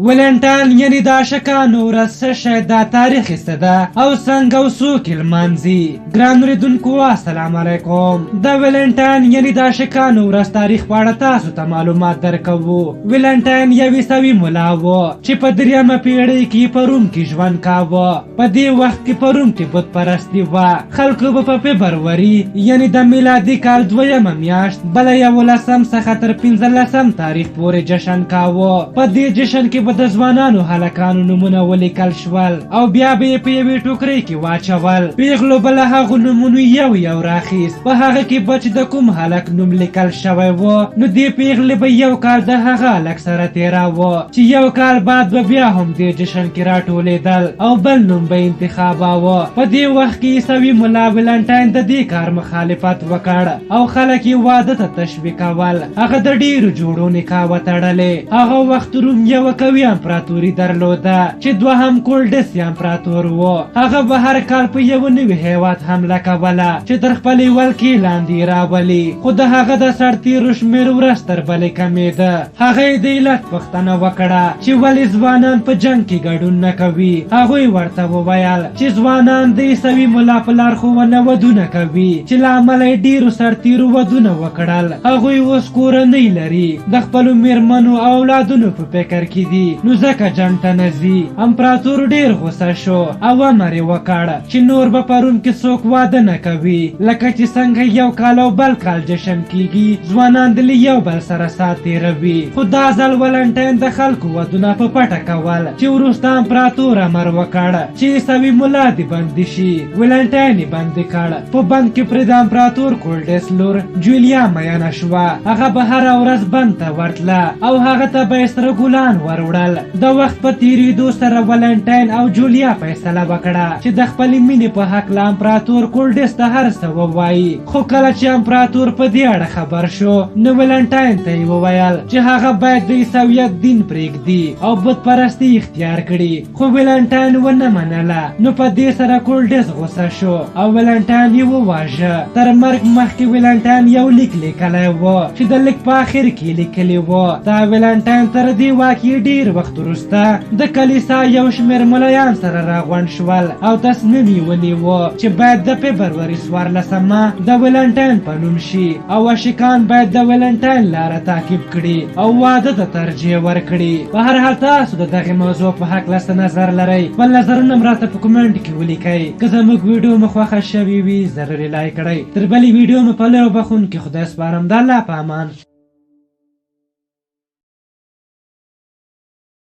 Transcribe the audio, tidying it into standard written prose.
ولنټاین یعنی د عاشقانو ورځ څه شی دا تاریخ ایسته ده او څنګه او څوک یې لمانځي. ګران اورېدونکو السلام علیکم. د ولنټاین یعنی د عاشقانو ورځ تاریخ په اړه تاسو ته معلومات درکوو. ولنټاین یو عیسوي ملا و چې په 3مه پیړۍ کې په روم کې ژوند کاوه. په دې وخت کې په روم کې بت پرستي وه. خلکو به په فبروري یعنی د میلادي کال 2مه میاشت بله 11 څخه تر 15 تاریخ پورې جشن کاوه. په دې جشن کې به د ځوانانو هلکانو نومونه ولیکل شول او بیا به یې په یوې ټوکرۍ کې واچول. پیغلو به له هغو نومونو یو یو راخیست. په هغه کې به چې د کوم هلک نوم لیکل شوی و نو دې پیغلې به یو کال د هغه هلک سره تېراوه چې یو کال بعد به بیا هم دې جشن کې راټولېدل او بل نوم به انتخاباوه. په دې وخت کې عیسوي ملا ولنټاین د دې کار مخالفت وکړ او خلک یې واده ته تشویقول. هغه د ډېرو جوړو نکاح وتړلې. هغه وخت روم یوه قوي امپراتوري درلوده چې دوهم کولډس امپراتور و. هغه به هر کال په یو نوي هیواد حمله کوله چې تر خپلې ولکې لاندې راولي. خو د هغه د سرتېرو شمېر ورځ تر بلې کمېده. هغه یې د علت پوښتنه وکړه چې ولې ځوانان په جنګ کې ګډون نه کوي. هغوی ورته وویل چې ځوانان د عیسوي ملا په لارښوونه ودونه کوي چې له امله یې ډېرو سرتېرو ودونه وکړل. هغوی اوس کورنۍ لري، د خپلو مېرمنو او اولادونو په فکر کې دي، نو ځکه جنګ ته نه ځي. امپراتور ډېر غوسه شو او امر یې وکړ چې نور به په روم کې څوک واده نه کوي. لکه چې څنګه یو کال او بل کال جشن کیږي، ځوانان د یو بل سره ساعت تېروي. خو دا ځل ولنټاین د خلکو ودونه په پټه کول چې وروسته امپراتور امر وکړ چې عیسوي ملا دې بندي شي. ولنټاین یې بندي کړ. په بند کې پرې د امپراتور کولډس لور جولیا میینه شوه. هغه به هره ورځ بند ته ورتله او هغه ته به یې سره ګلان وروړل. د وخت په تېرېدو سره ولنټاین او جولیا فیصله وکړه چې د خپلې مینې په هکله امپراتور کولډس ته هر څه ووایي. خو کله چې امپراتور په دې اړه خبر شو نو ولنټاین ته یې وویل چې هغه باید د عیسویت دین پرېږدي او بت پرستي اختیار کړي. خو ولنټاین ونه منله. نو په دې سره کولډس غوسه شو او ولنټاین یې وواژه. تر مرګ مخکې ولنټاین یو لیک لیکلی و چې د لیک په آخر کې لیکلي و دا ولنټاین تر دې واقعې ډېر وخت وروسته د کلیسا یو شمېر ملایان سره راغونډ شول او تصمیم یې ونیوه چې باید د فبروري 14مه د ولنټاین په نوم شي او عاشقان باید د ولنټاین لاره تعقیب کړي او واده ته ترجیح ورکړي. په هر حال تاسو د دغې موضوع په هکله څه نظر لرئ؟ خپل نظرونه هم راته په کومنټ کې ولیکئ. که زموږ ویډیو مو خوښه شوې وي ضروري لایک کړئ. تر بلې ویډیو مو په لوی او بخښونکي خدای سپارم. د الله په امان.